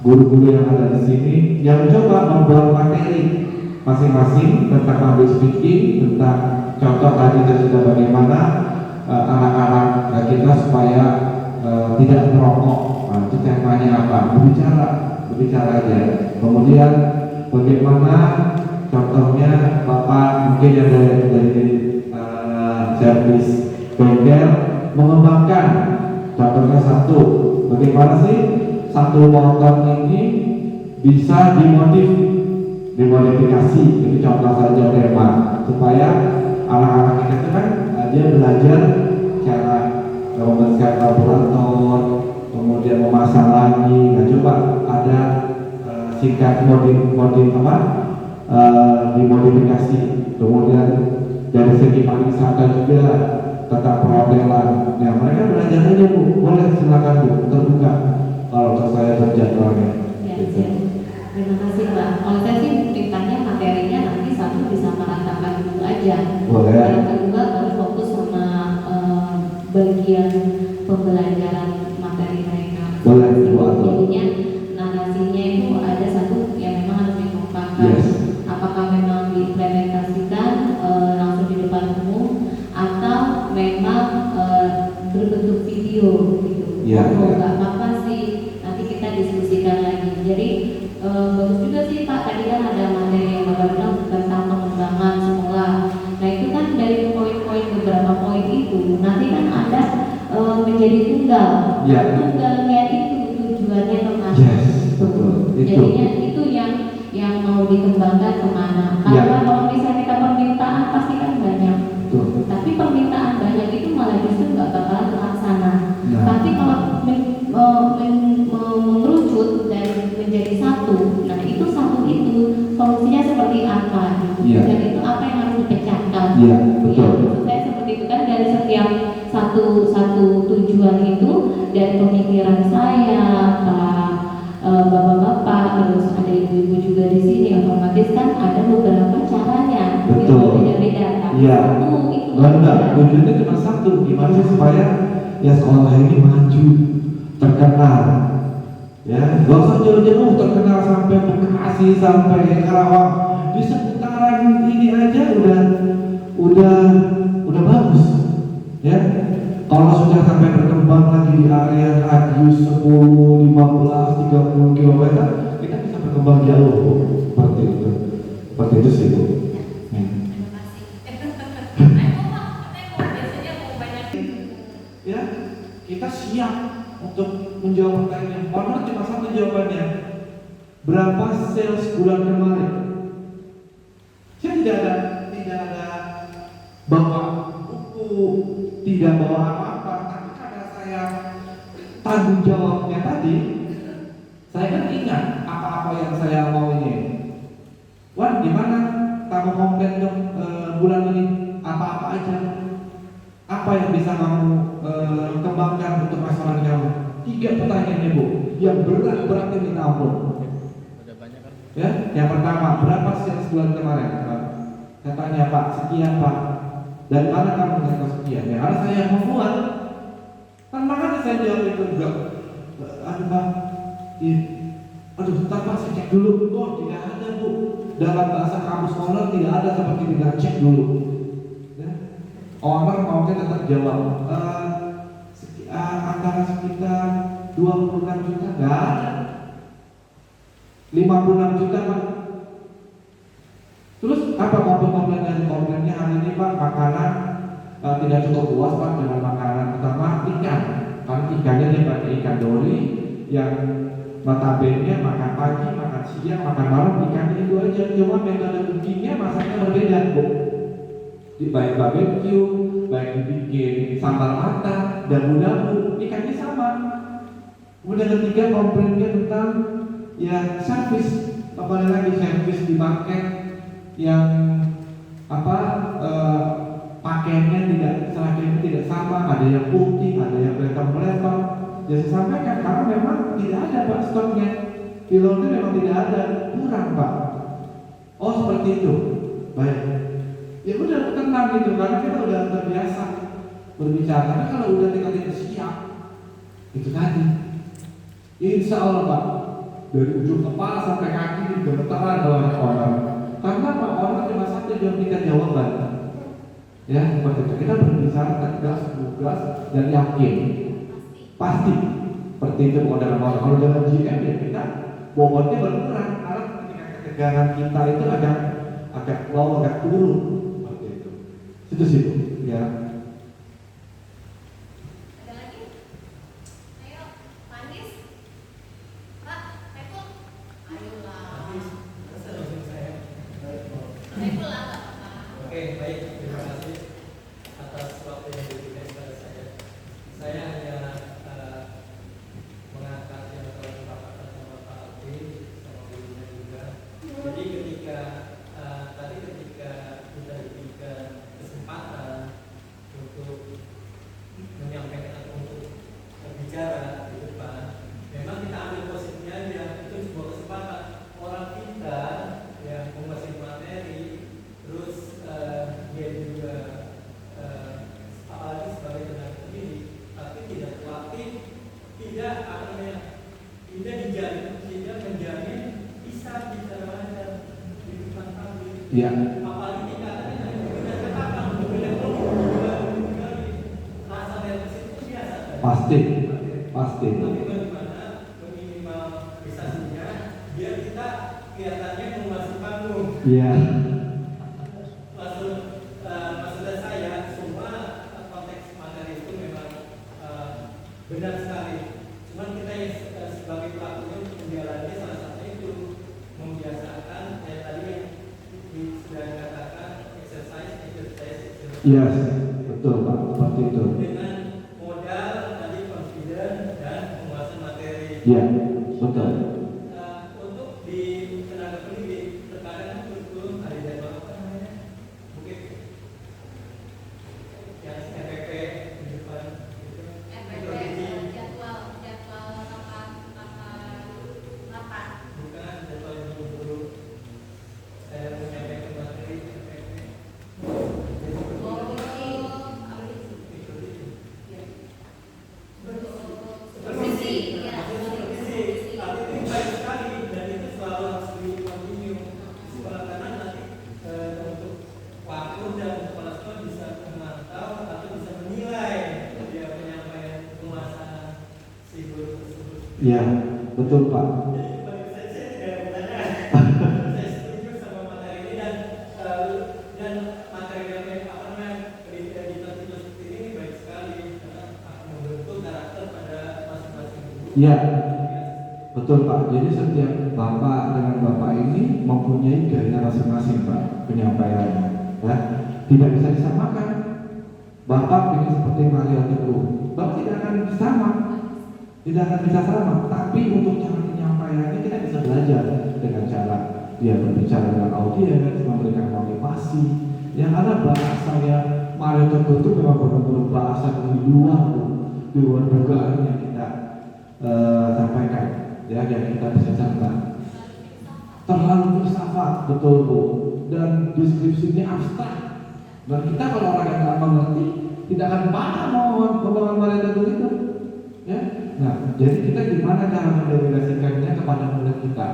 guru-guru yang ada di sini yang coba membuat materi masing-masing tentang public speaking, tentang contoh tadi sudah bagaimana anak-anak kita supaya tidak merokok. Nah, itu temanya apa? Berbicara aja. Kemudian bagaimana contohnya Bapak mungkin yang dari servis bengkel mengembangkan, contohnya satu, bagaimana sih satu motor ini bisa dimodifikasi, itu contoh saja tema, supaya anak-anak kita itu kan dia belajar cara membersihkan karburator, kemudian memasang lagi. Nah, coba ada singkat dimodifikasi. Kemudian dari segi pariwisata juga tentang perhotelan. Ya, mereka belajar aja Bu, boleh silakan Bu, terbuka kalau untuk saya berjadwalnya. Ya, siap. Terima kasih Pak. Kalau saya sih mintanya materinya nanti satu bisa meratakan dulu aja. Boleh. Yang kedua baru fokus sama bagian pembelajaran materi mereka. Boleh Bu. Jadinya narasinya itu ada satu yang memang harus dikembangkan. Yes. Apakah memang diimplementasikan langsung di depan umum atau memang berbentuk video gitu. Ya, Nggak apa-apa sih, nanti kita diskusikan lagi. Jadi bagus juga sih Pak, tadi kan ada materi yang Bapak bilang tentang pengembangan sekolah. Nah itu kan dari poin-poin, beberapa poin itu nanti kan ada menjadi tunggal. Ya. Tunggalnya itu tujuannya kemana? Yes, betul. Jadinya itu yang mau dikembangkan kemana? Ya. Karena kalau misalnya kita permintaan pasti kan banyak. Betul. Tapi permintaan banyak itu malah justru nggak bakalan terlaksana. Nah. Tapi kalau mengerucut dan menjadi satu, nah itu satu itu solusinya seperti apa? Iya. Dan itu apa yang harus dipecahkan? Iya, betul. Ya, maksud saya seperti itu kan, dari setiap satu tujuan itu, dari pemikiran saya, Pak, bapak-bapak, terus ada ibu-ibu juga di sini, otomatis kan ada beberapa caranya. Betul. Beda-beda. Tapi Iya. satu itu. Enggak, tujuannya cuma satu, gimana sih supaya ya sekolah ini maju, terkenal. Ya, gak usah jauh-jauh, terkenal sampai Bekasi, sampai Karawang, di seputaran ini aja udah bagus. Ya, kalau sudah sampai berkembang lagi di area radius 10, 15, 30 km, kita bisa berkembang jauh, seperti itu. Seperti itu sih Bu. Ya, kita siap untuk menjawab pertanyaan. Padahal cuma satu jawabannya. Berapa sales bulan kemarin? Saya tidak ada bawa buku, tidak bawa apa-apa. Tapi karena saya tanggung jawabnya tadi, saya kan ingat apa-apa yang saya mau ini. Wan, gimana kamu komplain bulan ini? Apa-apa aja? Apa yang bisa kamu kembangkan untuk restoran kamu? 3 pertanyaannya Bu, yang berat-beratnya minta ampun. Ya, yang pertama, berapa sales bulan kemarin? Saya tanya Pak, sekian Pak. Dari mana kamu dapat sekian? Ya harus saya yang membuat. Kan makanya saya jawab itu enggak. Aduh Pak, aduh bentar Pak, saya cek dulu. Oh tidak ada Bu. Dalam bahasa kamus owner tidak ada seperti tidak cek dulu. Owner maunya tetap jawab antara sekitar 26 juta, enggak ada. 56 juta Pak. Terus apa komplain dari komplainnya hari ini Pak? Makanan tidak cukup puas Pak dengan makanan, pertama ikan. Karena ikannya dia pakai ikan dori yang notabene makan pagi, makan siang, makan malam ikannya itu aja. Cuma metode cookingnya masaknya berbeda Bu. Baik barbecue, baik dibikin sambal mata, dabu-dabu, ikannya sama. Kemudian ketiga komplainnya tentang ya servis, apalagi lagi servis di market yang pakaiannya tidak, seragamnya tidak sama, ada yang putih, ada yang melebar-melebar. Ya saya sampaikan karena memang tidak ada Pak stoknya. Kilo itu memang tidak ada, kurang Pak. Oh seperti itu. Baik. Ya udah tenang gitu karena kita udah terbiasa berbicara. Tapi kalau udah kita tidak siap, itu tadi. Insya Allah Pak, dari ujung kepala sampai kaki gemetaran oleh orang. Karena Pak orang cuma satu jawab jawaban. Ya seperti itu. Kita berbicara tegas, lugas, dan yakin. Pasti. Seperti itu dalam orang. Kalau dalam GM ya kita bobotnya berkurang karena ketika ketegangan kita itu agak low, agak turun. Seperti itu. Situ ya. Oke, baik, terima kasih atas waktu yang diberikan kepada saya. Saya hanya mengangkat yang telah dipaparkan sama Pak Alvin, sama ibunya juga. Jadi ketika kita diberikan kesempatan untuk menyampaikan atau untuk berbicara di depan, memang kita ambil posisinya aja, itu sebuah kesempatan. Orang kita yang menguasai materi, terus dia juga apalagi sebagai tenaga pendidik, tapi tidak terlatih, tidak menjamin bisa bicara lancar di depan publik. Iya. Apalagi tingkatannya kita katakan berbeda kelompok rasa nervous itu biasa. Pasti. Tapi bagaimana meminimalisasinya biar kita kelihatannya menguasai panggung. Iya. Maksud saya semua konteks materi itu memang benar sekali. Cuman kita yang sebagai pelakunya untuk menjalani salah satunya itu membiasakan tadi yang sudah dikatakan exercise. Yes, betul Pak, seperti itu. Dengan modal tadi confident dan penguasaan materi. Iya, betul. Untuk di tenaga pendidik terkadang betul ada jadwal apa namanya? Mungkin yang FPP di depan gitu. Jadwal rapat. Bukan jadwal yang dulu saya menyampaikan materi FPP. Iya, betul Pak. Jadi bagi saya tidak bertanya. Saya setuju sama materi ini dan materi yang apa namanya pendidikan itu seperti ini baik sekali karena akan membentuk karakter pada masing-masing guru. Iya, betul Pak. Jadi setiap bapak dengan bapak ini mempunyai gaya masing-masing Pak penyampaiannya. Ya, tidak bisa disamakan. Bapak ingin seperti Mario Teguh, bapak tidak akan sama. Tidak akan bisa sama, tapi untuk cara penyampaiannya kita bisa belajar dengan cara dia berbicara dengan audiens, memberikan motivasi. Yang ada bahasa yang Mario Teguh itu memang benar-benar bahasa di luar dugaan yang kita sampaikan, ya yang kita bisa catat. Terlalu filsafat, betul Bu, dan deskripsinya abstrak. Dan kita kalau orang yang nggak mengerti, tidak akan paham omongan Mario Teguh itu. Ya, nah, jadi kita gimana cara mendelegasikannya kepada murid kita?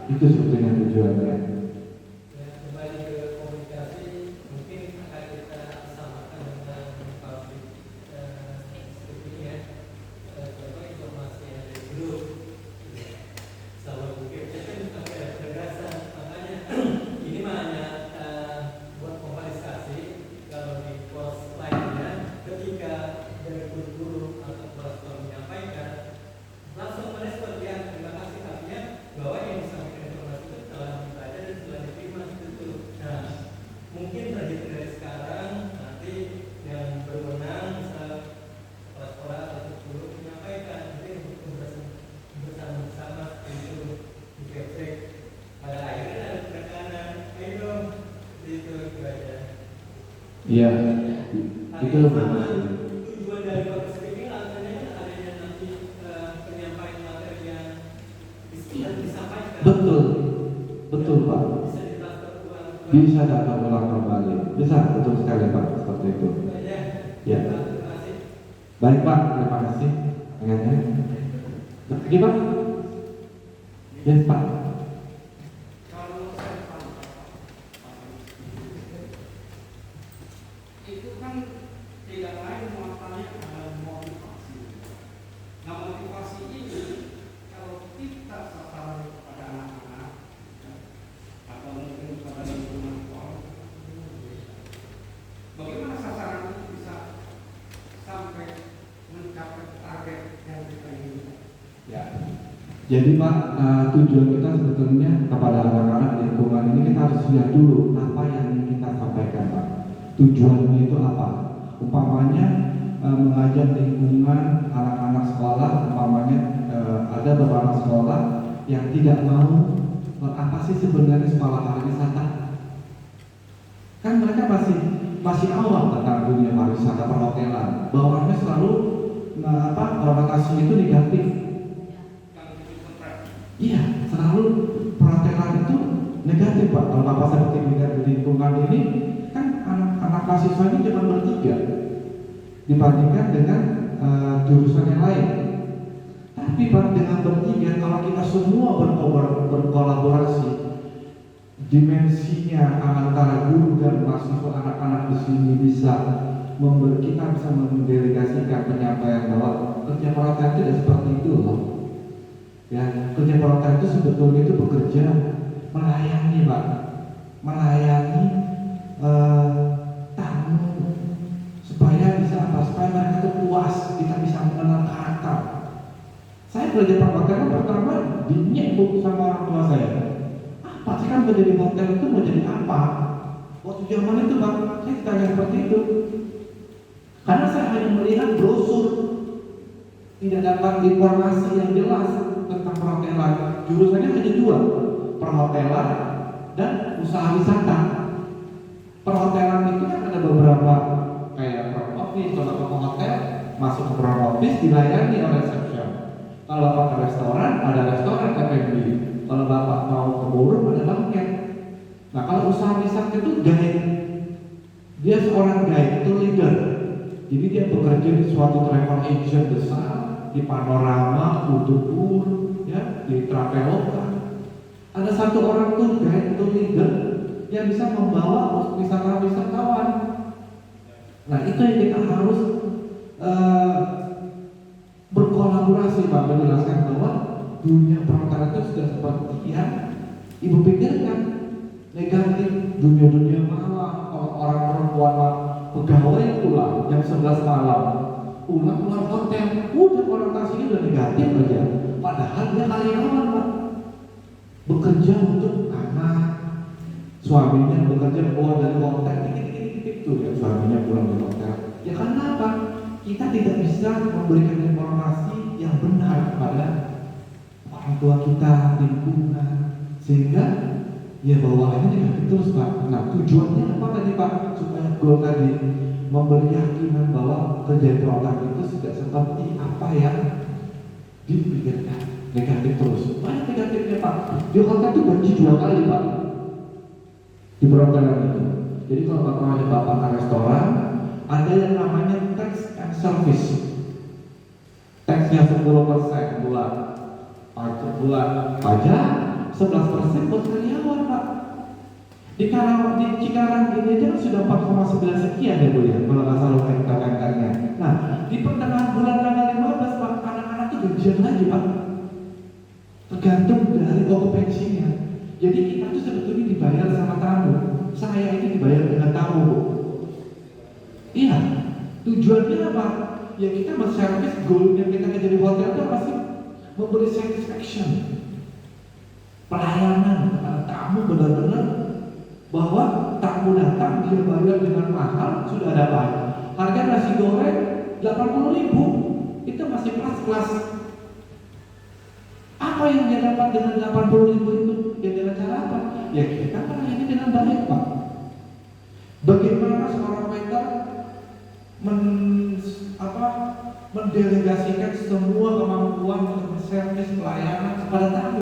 Itu sebetulnya tujuannya. Ya, kembali ke komunikasi, mungkin akan kita samakan dengan public speaking ya. Contoh informasi yang dari grup, sama mungkin kan ada penegasan. Makanya ini mah hanya buat komunikasi. Kalau di course lainnya, ketika dari guru atau kepala menyampaikan, langsung merespon ya terima kasih, artinya bahwa yang disampaikan informasi itu telah dibaca dan telah diterima itu. Nah, mungkin terhitung dari sekarang nanti yang berwenang bisa kepala sekolah atau guru menyampaikan, nanti untuk bersama-sama itu dikepsek. Pada akhirnya ada penekanan, ayo itu aja. Iya, itu sama tujuan dari public speaking artinya adanya nanti betul, betul Pak. Bisa ditransfer uang. Bisa datang ulang kembali. Bisa, betul sekali Pak, seperti itu. Ya. Terima kasih. Baik Pak, terima kasih. Ingatnya. Lagi Pak? Yes Pak. Kalau saya tahu itu kan tidak lain muatannya adalah motivasi. Nah motivasi ini kalau kita sasaran kepada anak-anak atau mungkin kepada lingkungan sekolah, bagaimana sasaran itu bisa sampai mencapai target yang kita inginkan? Ya. Jadi Pak, tujuan kita sebetulnya kepada anak-anak lingkungan ini kita harus lihat dulu apa yang ingin kita sampaikan Pak. Tujuannya itu apa? Umpamanya mengajar lingkungan anak-anak sekolah, umpamanya ada beberapa sekolah yang tidak mau apa sih sebenarnya sekolah pariwisata. Kan mereka masih awam tentang dunia pariwisata perhotelan. Bawaannya selalu konotasi itu negatif. Iya, selalu perhotelan itu negatif Pak. Kalau Bapak seperti melihat di lingkungan ini, kan anak mahasiswa ini cuma bertiga dibandingkan dengan jurusan yang lain. Tapi Pak, dengan bertiga, kalau kita semua berkolaborasi, dimensinya antara guru dan mahasiswa anak-anak di sini kita bisa mendelegasikan penyampaian bahwa kerja perhotelan tidak seperti itu loh. Ya, kerja perhotelan itu sebetulnya itu bekerja melayani Pak, melayani tamu supaya bisa supaya mereka itu puas, kita bisa mengenal karakter. Saya belajar perhotelan pertama dinyek sama orang tua saya. Apa sih kan kerja di hotel itu mau jadi apa? Waktu zaman itu Pak, saya ditanya seperti itu. Karena saya hanya melihat brosur, tidak dapat informasi yang jelas tentang perhotelan. Jurusannya hanya dua, perhotelan dan usaha wisata. Perhotelan itu kan ada beberapa kayak front office, kalau ke hotel masuk ke front office dilayani oleh reception. Kalau Bapak ke restoran, ada restoran F&B. Kalau Bapak mau ke ballroom, ada banket. Nah kalau usaha wisata itu guide, dia seorang guide, itu leader. Jadi dia bekerja di suatu travel agent besar, di Panorama, Udebur, ya, di Traveloka. Ada satu orang tour guide, tour leader yang bisa membawa wisatawan. Nah itu yang kita harus berkolaborasi Pak, menjelaskan bahwa dunia perhotelan itu sudah seperti yang Ibu pikirkan negatif, dunia malam, kalau orang perempuan pegawai pulang jam 11 malam, pulang hotel, udah konotasinya udah negatif aja. Padahal dia karyawan Pak, bekerja untuk anak, suaminya bekerja keluar dari hotel, itu ya suaminya pulang dari hotel. Ya karena apa? Kita tidak bisa memberikan informasi yang benar kepada orang tua kita, lingkungan, sehingga ya bawaannya negatif terus Pak. Nah tujuannya apa tadi Pak? Supaya goal tadi memberi yakinan bahwa kerja perhotelan itu tidak seperti apa yang dipikirkan, negatif terus. Banyak negatifnya Pak. Di hotel itu gaji 2 kali Pak, di perhotelan itu. Jadi kalau Bapak ke restoran, ada yang namanya tax and service. Taxnya 10% buat pajak, 11% buat karyawan Pak. Di Cikarang ini aja sudah 4,9 sekian ya Bu ya, kalau nggak salah angka-angkanya. Nah, di pertengahan bulan tanggal 15 Pak, anak-anak itu gajian lagi Pak, tergantung dari okupansinya. Jadi kita tuh sebetulnya dibayar sama tamu. Saya ini dibayar dengan tamu Bu. Iya, tujuannya apa? Ya kita menservis goalnya kita kerja di hotel itu apa sih? Memberi satisfaction, pelayanan kepada tamu, benar-benar bahwa tamu datang dia bayar dengan mahal, sudah ada apa? Harga nasi goreng 80.000, itu masih kelas. Apa yang dia dapat dengan 80.000 itu? Ya dengan cara apa? Ya kita melayani dengan baik Pak. Bagaimana seorang waiter mendelegasikan semua kemampuan untuk servis pelayanan kepada tamu?